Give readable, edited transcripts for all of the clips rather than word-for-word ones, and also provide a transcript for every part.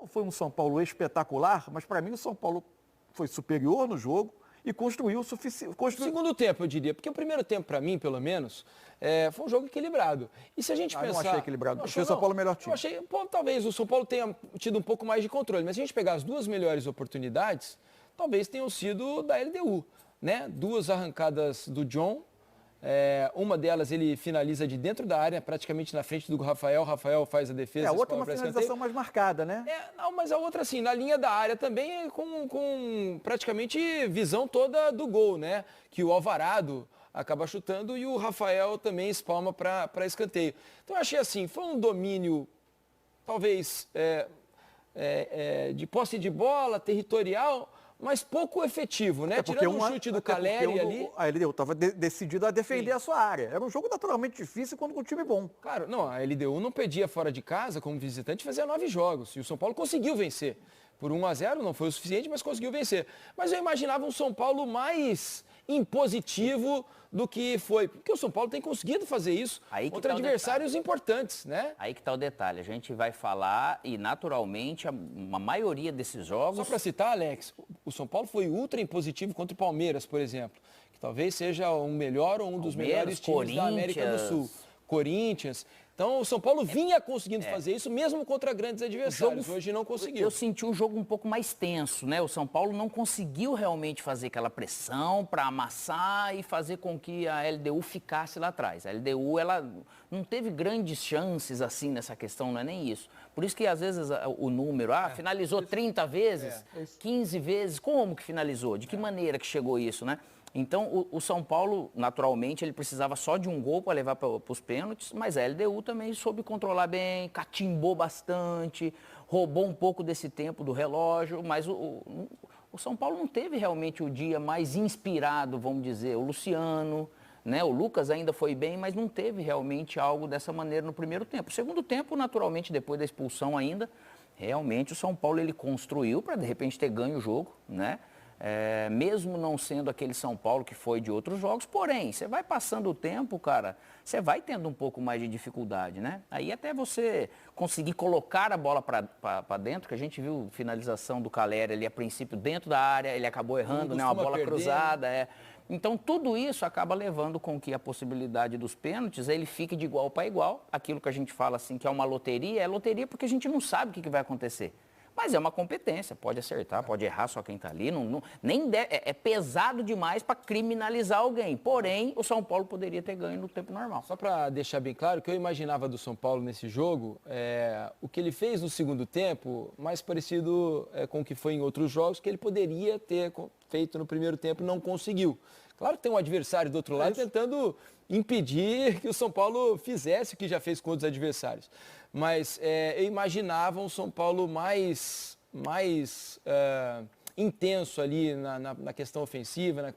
Não foi um São Paulo espetacular, mas para mim o São Paulo foi superior no jogo e construiu o suficiente. Segundo tempo, eu diria, porque o primeiro tempo, para mim, pelo menos, foi um jogo equilibrado. E se a gente pensar... Não achei equilibrado, achei o São Paulo melhor time. Eu achei, talvez o São Paulo tenha tido um pouco mais de controle, mas se a gente pegar as duas melhores oportunidades, talvez tenham sido da LDU, né? Duas arrancadas do John, uma delas ele finaliza de dentro da área, praticamente na frente do Rafael. Rafael faz a defesa. A outra é uma finalização mais marcada, né? Não, mas a outra assim, na linha da área também, com praticamente visão toda do gol, né? Que o Alvarado acaba chutando e o Rafael também espalma para escanteio. Então eu achei assim, foi um domínio, talvez, de posse de bola, territorial, mas pouco efetivo, né? Tirando um chute do Caleri ali. A LDU estava decidido a defender a sua área. Era um jogo naturalmente difícil quando com um time bom. Claro, não, a LDU não perdia fora de casa como visitante, fazia 9 jogos. E o São Paulo conseguiu vencer. Por 1-0, não foi o suficiente, mas conseguiu vencer. Mas eu imaginava um São Paulo mais impositivo do que foi. Porque o São Paulo tem conseguido fazer isso contra adversários importantes, né? Aí que está o detalhe. A gente vai falar e, naturalmente, uma maioria desses jogos... Só para citar, Alex, o São Paulo foi ultra impositivo contra o Palmeiras, por exemplo. Que talvez seja o melhor ou um dos melhores times da América do Sul. Corinthians. Então, o São Paulo vinha conseguindo fazer isso, mesmo contra grandes adversários. Hoje não conseguiu. Eu senti o jogo um pouco mais tenso, né? O São Paulo não conseguiu realmente fazer aquela pressão para amassar e fazer com que a LDU ficasse lá atrás. A LDU, ela não teve grandes chances assim nessa questão, não é nem isso. Por isso que, às vezes, o número, finalizou 30 vezes, 15 vezes. Como que finalizou? De que maneira que chegou isso, né? Então, o São Paulo, naturalmente, ele precisava só de um gol para levar para os pênaltis, mas a LDU também soube controlar bem, catimbou bastante, roubou um pouco desse tempo do relógio, mas o São Paulo não teve realmente o dia mais inspirado, vamos dizer, o Luciano, né? O Lucas ainda foi bem, mas não teve realmente algo dessa maneira no primeiro tempo. O segundo tempo, naturalmente, depois da expulsão ainda, realmente o São Paulo ele construiu para, de repente, ter ganho o jogo, né? Mesmo não sendo aquele São Paulo que foi de outros jogos, porém, você vai passando o tempo, cara, você vai tendo um pouco mais de dificuldade, né? Aí até você conseguir colocar a bola para dentro, que a gente viu finalização do Caleri ali a princípio dentro da área, ele acabou errando, né? Uma bola cruzada, Então, tudo isso acaba levando com que a possibilidade dos pênaltis, ele fique de igual para igual. Aquilo que a gente fala assim, que é uma loteria, é loteria porque a gente não sabe o que vai acontecer. Mas é uma competência, pode acertar, pode errar só quem está ali. É pesado demais para criminalizar alguém. Porém, o São Paulo poderia ter ganho no tempo normal. Só para deixar bem claro, o que eu imaginava do São Paulo nesse jogo, o que ele fez no segundo tempo, mais parecido com o que foi em outros jogos, que ele poderia ter feito no primeiro tempo e não conseguiu. Claro que tem um adversário do outro lado tentando impedir que o São Paulo fizesse o que já fez com outros adversários. Mas eu imaginava um São Paulo mais intenso ali na questão ofensiva,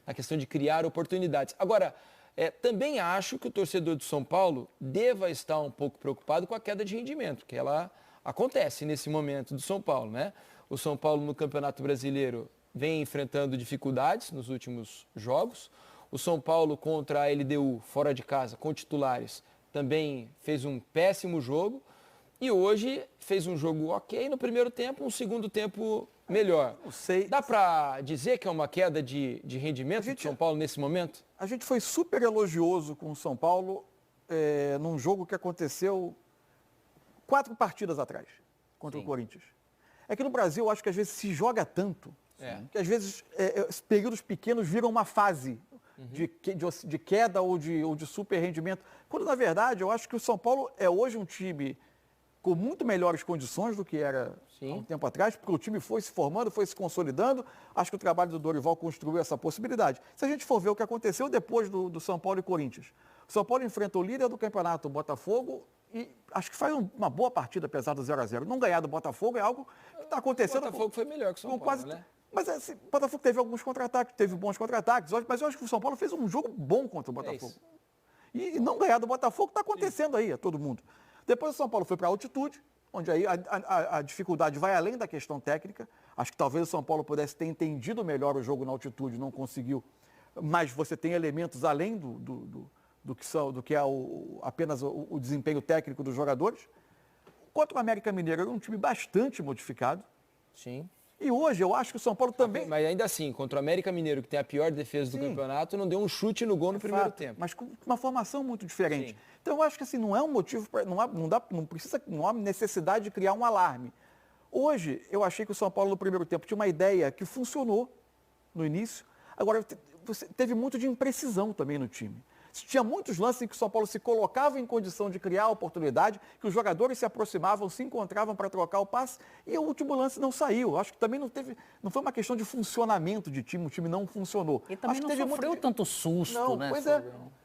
na questão de criar oportunidades. Agora, também acho que o torcedor do São Paulo deva estar um pouco preocupado com a queda de rendimento, que ela acontece nesse momento do São Paulo, né? O São Paulo no Campeonato Brasileiro vem enfrentando dificuldades nos últimos jogos. O São Paulo contra a LDU, fora de casa, com titulares, também fez um péssimo jogo. E hoje fez um jogo ok no primeiro tempo, um segundo tempo melhor. Não sei. Dá para dizer que é uma queda de rendimento do São Paulo nesse momento? A gente foi super elogioso com o São Paulo num jogo que aconteceu 4 partidas atrás, contra o Corinthians. É que no Brasil, eu acho que às vezes se joga tanto, que às vezes períodos pequenos viram uma fase de queda ou de super rendimento. Quando, na verdade, eu acho que o São Paulo é hoje um time com muito melhores condições do que era há um tempo atrás, porque o time foi se formando, foi se consolidando. Acho que o trabalho do Dorival construiu essa possibilidade. Se a gente for ver o que aconteceu depois do São Paulo e Corinthians, o São Paulo enfrenta o líder do campeonato, o Botafogo, e acho que faz uma boa partida, apesar do 0-0. Não ganhar do Botafogo é algo que está acontecendo. O Botafogo foi melhor que o São Paulo, né? Mas assim, o Botafogo teve alguns contra-ataques, teve bons contra-ataques, mas eu acho que o São Paulo fez um jogo bom contra o Botafogo. E não ganhar do Botafogo está acontecendo aí a todo mundo. Depois o São Paulo foi para a altitude, onde aí a dificuldade vai além da questão técnica. Acho que talvez o São Paulo pudesse ter entendido melhor o jogo na altitude, não conseguiu. Mas você tem elementos além do que é apenas o desempenho técnico dos jogadores. Contra o América Mineiro era um time bastante modificado. Sim. E hoje eu acho que o São Paulo também... Mas ainda assim, contra o América Mineiro, que tem a pior defesa do campeonato, não deu um chute no gol no primeiro tempo. Mas com uma formação muito diferente. Sim. Então eu acho que assim, não é um motivo, não há necessidade de criar um alarme. Hoje, eu achei que o São Paulo no primeiro tempo tinha uma ideia que funcionou no início. Agora, teve muito de imprecisão também no time. Tinha muitos lances em que o São Paulo se colocava em condição de criar a oportunidade, que os jogadores se aproximavam, se encontravam para trocar o passe, e o último lance não saiu. Acho que também não foi uma questão de funcionamento de time, o time não funcionou. E também acho não sofreu tanto susto, né? Pois é,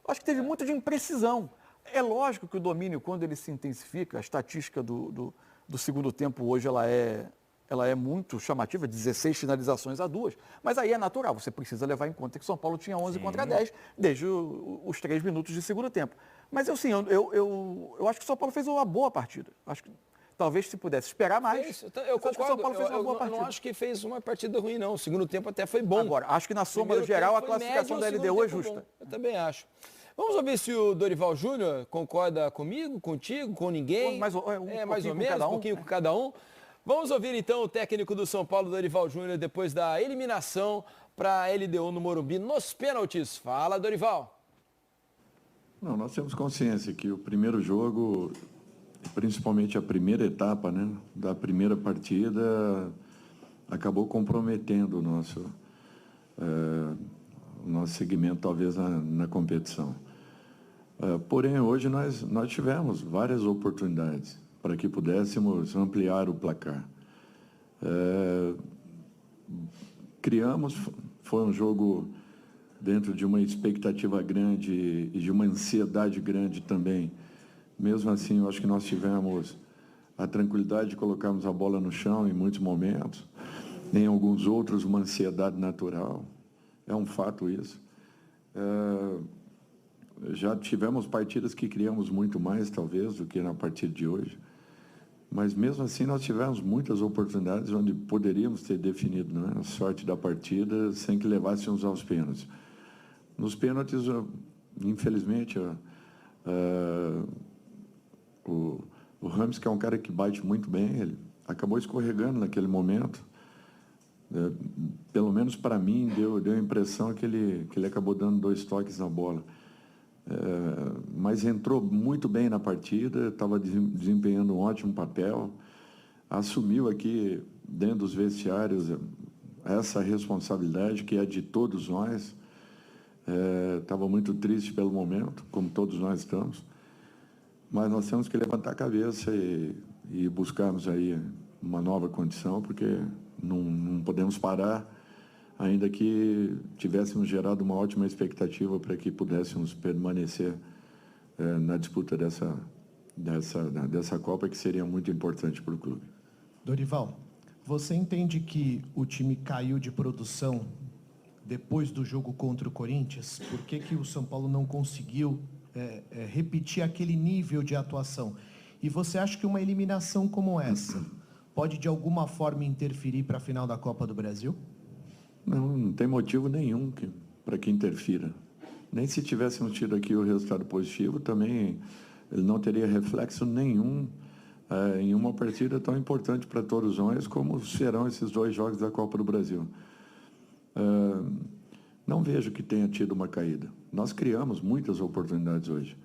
acho que teve muito de imprecisão. É lógico que o domínio, quando ele se intensifica, a estatística do segundo tempo hoje ela é muito chamativa, 16 finalizações a 2. Mas aí é natural, você precisa levar em conta que o São Paulo tinha 11 contra 10 desde os 3 minutos de segundo tempo. Mas eu acho que o São Paulo fez uma boa partida. Acho que talvez se pudesse esperar mais. Eu concordo, acho que o São Paulo fez uma boa partida. Não acho que fez uma partida ruim, não. O segundo tempo até foi bom. Agora, acho que na soma geral a classificação da LDU é justa. Eu também acho. Vamos ver se o Dorival Júnior concorda comigo, contigo, com ninguém. Mais ou menos, um pouquinho com cada um. Vamos ouvir então o técnico do São Paulo, Dorival Júnior, depois da eliminação para a LDU no Morumbi nos pênaltis. Fala, Dorival. Não, nós temos consciência que o primeiro jogo, principalmente a primeira etapa, né, da primeira partida, acabou comprometendo o nosso segmento, talvez, na competição. Porém, hoje nós tivemos várias oportunidades para que pudéssemos ampliar o placar. Criamos, foi um jogo dentro de uma expectativa grande e de uma ansiedade grande também. Mesmo assim, eu acho que nós tivemos a tranquilidade de colocarmos a bola no chão em muitos momentos, em alguns outros uma ansiedade natural. É um fato isso. Já tivemos partidas que criamos muito mais, talvez, do que na partida de hoje. Mas, mesmo assim, nós tivemos muitas oportunidades onde poderíamos ter definido, né, a sorte da partida sem que levássemos aos pênaltis. Nos pênaltis, infelizmente, o Rames, que é um cara que bate muito bem, ele acabou escorregando naquele momento. Pelo menos para mim, deu a impressão que ele acabou dando 2 toques na bola. Mas entrou muito bem na partida, estava desempenhando um ótimo papel, assumiu aqui, dentro dos vestiários, essa responsabilidade que é de todos nós. Estava muito triste pelo momento, como todos nós estamos, mas nós temos que levantar a cabeça e buscarmos aí uma nova condição, porque não podemos parar, ainda que tivéssemos gerado uma ótima expectativa para que pudéssemos permanecer na disputa dessa Copa, que seria muito importante para o clube. Dorival, você entende que o time caiu de produção depois do jogo contra o Corinthians? Por que o São Paulo não conseguiu repetir aquele nível de atuação? E você acha que uma eliminação como essa pode, de alguma forma, interferir para a final da Copa do Brasil? Não tem motivo nenhum para que interfira. Nem se tivéssemos tido aqui o resultado positivo, também ele não teria reflexo nenhum em uma partida tão importante para todos nós como serão esses 2 jogos da Copa do Brasil. Não vejo que tenha tido uma caída. Nós criamos muitas oportunidades hoje.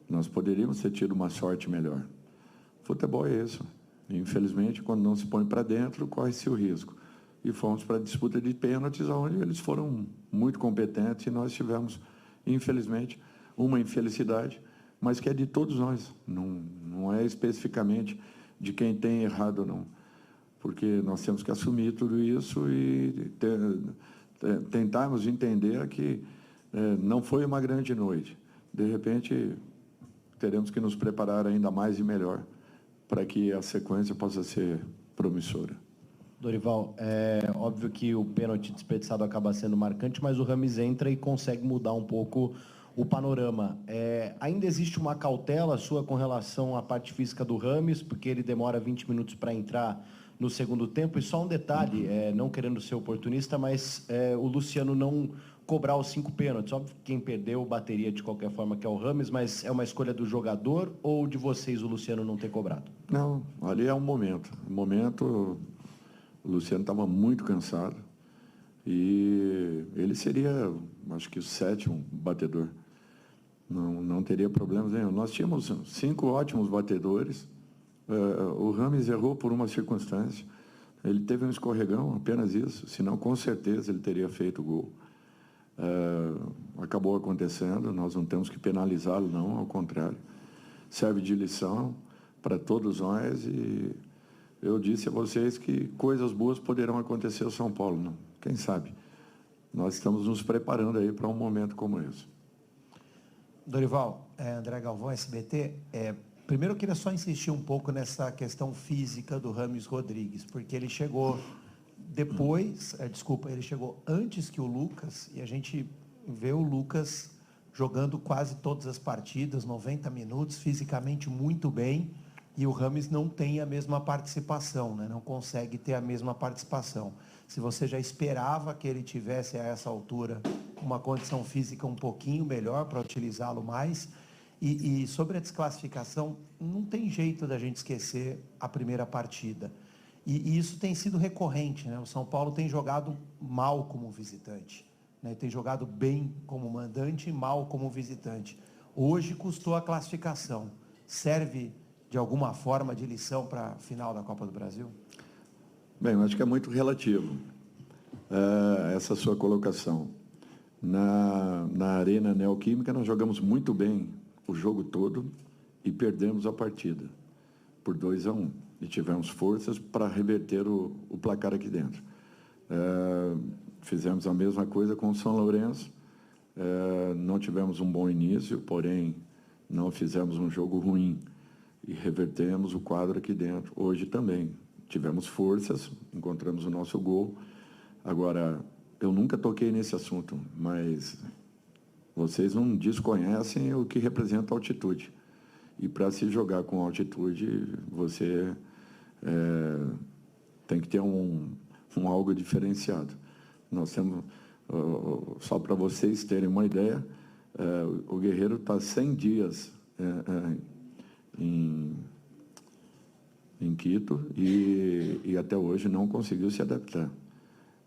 Nós poderíamos ter tido uma sorte melhor. Futebol é isso. Infelizmente, quando não se põe para dentro, corre-se o risco. E fomos para a disputa de pênaltis, onde eles foram muito competentes e nós tivemos, infelizmente, uma infelicidade, mas que é de todos nós. Não é especificamente de quem tem errado ou não. Porque nós temos que assumir tudo isso e tentarmos entender que não foi uma grande noite. De repente, teremos que nos preparar ainda mais e melhor para que a sequência possa ser promissora. Dorival, é óbvio que o pênalti desperdiçado acaba sendo marcante, mas o Rames entra e consegue mudar um pouco o panorama. Ainda existe uma cautela sua com relação à parte física do Rames, porque ele demora 20 minutos para entrar no segundo tempo. E só um detalhe, não querendo ser oportunista, mas o Luciano não cobrar os 5 pênaltis. Óbvio que quem perdeu bateria de qualquer forma, que é o Rames, mas é uma escolha do jogador ou de vocês, o Luciano, não ter cobrado? Não, ali é um momento. No momento, o Luciano estava muito cansado e ele seria, acho que o 7º batedor. Não teria problemas nenhum. Nós tínhamos 5 ótimos batedores. O Rames errou por uma circunstância. Ele teve um escorregão, apenas isso. Senão, com certeza, ele teria feito o gol. Acabou acontecendo. Nós não temos que penalizá-lo, não. Ao contrário. Serve de lição para todos nós. E eu disse a vocês que coisas boas poderão acontecer ao São Paulo. Não? Quem sabe? Nós estamos nos preparando aí para um momento como esse. Dorival, André Galvão, SBT. Primeiro eu queria só insistir um pouco nessa questão física do Rames Rodrigues, porque ele chegou depois, ele chegou antes que o Lucas, e a gente vê o Lucas jogando quase todas as partidas, 90 minutos, fisicamente muito bem, e o Rames não tem a mesma participação, né? Não consegue ter a mesma participação. Se você já esperava que ele tivesse a essa altura uma condição física um pouquinho melhor para utilizá-lo mais, e sobre a desclassificação, não tem jeito da gente esquecer a primeira partida. E isso tem sido recorrente, né? O São Paulo tem jogado mal como visitante, né? Tem jogado bem como mandante e mal como visitante. Hoje custou a classificação. Serve de alguma forma de lição para a final da Copa do Brasil? Bem, eu acho que é muito relativo essa sua colocação. Na Arena Neoquímica, nós jogamos muito bem o jogo todo e perdemos a partida por 2-1. E tivemos forças para reverter o placar aqui dentro. Fizemos a mesma coisa com o São Lourenço. Não tivemos um bom início, porém não fizemos um jogo ruim e revertemos o quadro aqui dentro. Hoje também tivemos forças, encontramos o nosso gol. Agora, eu nunca toquei nesse assunto, mas vocês não desconhecem o que representa a altitude. E para se jogar com altitude, você tem que ter um algo diferenciado. Nós temos, só para vocês terem uma ideia, o Guerreiro está 100 dias em Quito e até hoje não conseguiu se adaptar.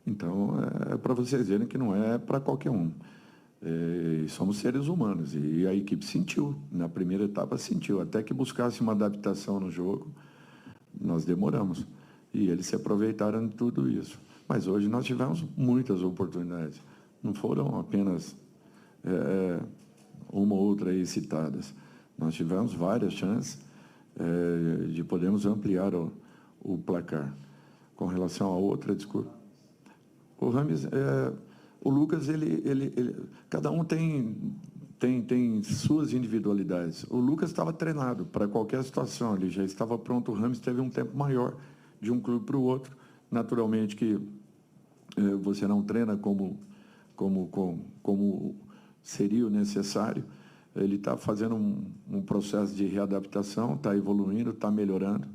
Então, é para vocês verem que não é para qualquer um. Somos seres humanos e a equipe sentiu, na primeira etapa sentiu, até que buscasse uma adaptação no jogo, nós demoramos e eles se aproveitaram de tudo isso. Mas hoje nós tivemos muitas oportunidades, não foram apenas uma ou outra aí citadas, nós tivemos várias chances de podermos ampliar o placar. Com relação a outra, desculpa, o Rames... O Lucas, cada um tem suas individualidades. O Lucas estava treinado para qualquer situação, ele já estava pronto. O Rames teve um tempo maior de um clube para o outro. Naturalmente que você não treina como seria o necessário. Ele está fazendo um processo de readaptação, está evoluindo, está melhorando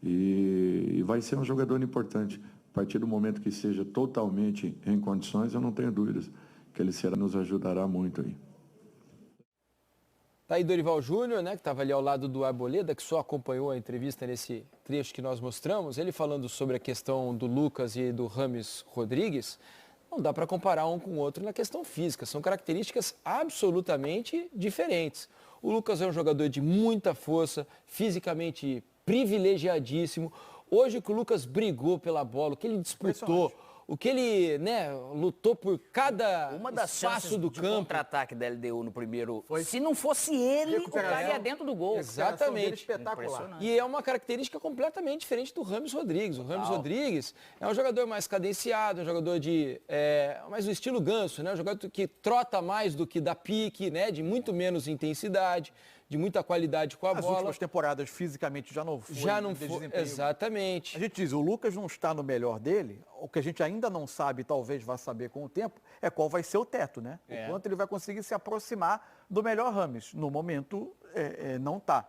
e vai ser um jogador importante. A partir do momento que seja totalmente em condições, eu não tenho dúvidas que ele nos ajudará muito aí. Tá aí Dorival Júnior, né, que estava ali ao lado do Arboleda, que só acompanhou a entrevista nesse trecho que nós mostramos, ele falando sobre a questão do Lucas e do Rames Rodrigues. Não dá para comparar um com o outro na questão física, são características absolutamente diferentes. O Lucas é um jogador de muita força, fisicamente privilegiadíssimo. Hoje o que o Lucas brigou pela bola, o que ele disputou, o que ele, né, lutou por cada Uma das espaço do de campo. Contra-ataque da LDU no primeiro, se não fosse ele, o cara ia dentro do gol. Exatamente. Espetacular. E é uma característica completamente diferente do Rames Rodrigues. O Rames Rodrigues é um jogador mais cadenciado, um jogador de mais do estilo Ganso, né? Um jogador que trota mais do que dá pique, né? De muito menos intensidade, de muita qualidade com a bola. As últimas temporadas fisicamente já não foi. Exatamente. A gente diz, o Lucas não está no melhor dele, o que a gente ainda não sabe, talvez vá saber com o tempo, é qual vai ser o teto, né? O quanto ele vai conseguir se aproximar do melhor Rames. No momento, não está.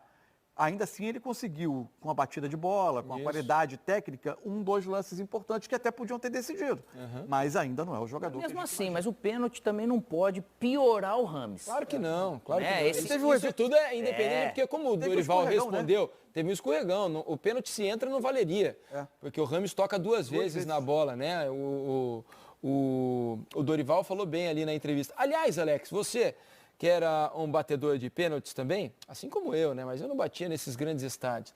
ainda assim ele conseguiu, com a batida de bola, com a qualidade técnica, 2 lances importantes que até podiam ter decidido. Mas ainda não é o jogador. Mesmo assim, mas o pênalti também não pode piorar o Rames. Claro que não, claro que não. Esse Isso tudo é independente, porque como o Dorival respondeu, teve um escorregão, o pênalti se entra não valeria, porque o Rames toca duas vezes na bola, né? O Dorival falou bem ali na entrevista. Aliás, Alex, você que era um batedor de pênaltis também, assim como eu, né? Mas eu não batia nesses grandes estádios.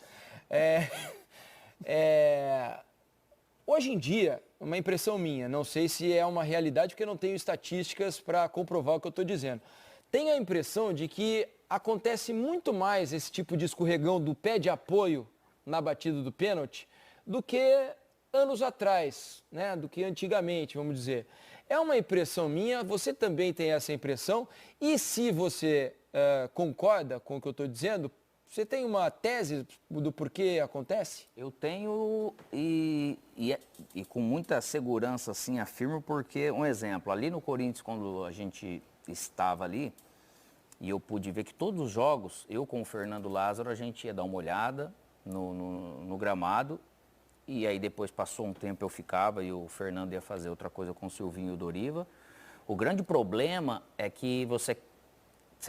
Hoje em dia, uma impressão minha, não sei se é uma realidade, porque eu não tenho estatísticas para comprovar o que eu estou dizendo. Tenho a impressão de que acontece muito mais esse tipo de escorregão do pé de apoio na batida do pênalti do que anos atrás, né? Do que antigamente, vamos dizer. É uma impressão minha, você também tem essa impressão, e se você concorda com o que eu estou dizendo, você tem uma tese do porquê acontece? Eu tenho e com muita segurança, assim, afirmo, porque, um exemplo, ali no Corinthians, quando a gente estava ali, e eu pude ver que todos os jogos, eu com o Fernando Lázaro, a gente ia dar uma olhada no gramado, e aí depois passou um tempo eu ficava e o Fernando ia fazer outra coisa com o Silvinho e o Doriva. O grande problema é que você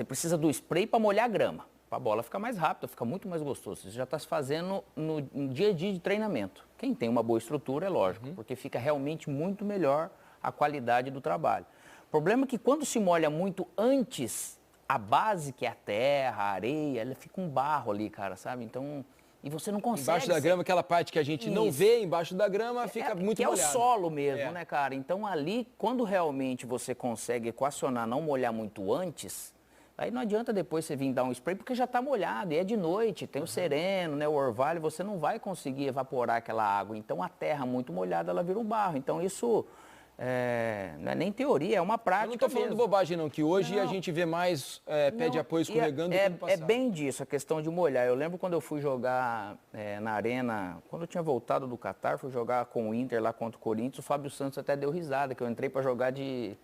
precisa do spray para molhar a grama, para a bola ficar mais rápida, fica muito mais gostoso. Isso já está se fazendo no dia a dia de treinamento. Quem tem uma boa estrutura é lógico, porque fica realmente muito melhor a qualidade do trabalho. O problema é que quando se molha muito antes, a base, que é a terra, a areia, ela fica um barro ali, cara, sabe? Então... E você não consegue... Embaixo da grama, aquela parte que a gente não vê, embaixo da grama fica muito molhado. Que é o solo mesmo, né, cara? Então ali, quando realmente você consegue equacionar, não molhar muito antes, aí não adianta depois você vir dar um spray, porque já está molhado, e é de noite, tem o sereno, né, o orvalho, você não vai conseguir evaporar aquela água. Então a terra muito molhada, ela vira um barro. Então isso... não é nem teoria, é uma prática. Eu não estou falando bobagem não, que hoje a gente vê mais pé de apoio escorregando do que no passado. É bem disso, a questão de molhar. Eu lembro quando eu fui jogar na arena, quando eu tinha voltado do Catar, fui jogar com o Inter lá contra o Corinthians, o Fábio Santos até deu risada, que eu entrei para jogar de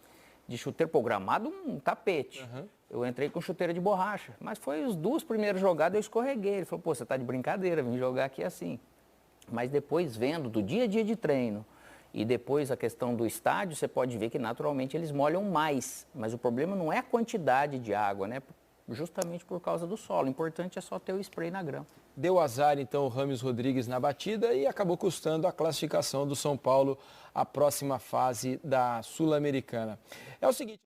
chuteiro programado, um tapete. Eu entrei com chuteira de borracha, mas foi os 2 primeiros jogadas eu escorreguei. Ele falou, pô, você tá de brincadeira, vim jogar aqui assim. Mas depois vendo do dia a dia de treino, e depois a questão do estádio, você pode ver que naturalmente eles molham mais. Mas o problema não é a quantidade de água, né? Justamente por causa do solo. O importante é só ter o spray na grama. Deu azar então o Rames Rodrigues na batida e acabou custando a classificação do São Paulo à próxima fase da Sul-Americana. É o seguinte...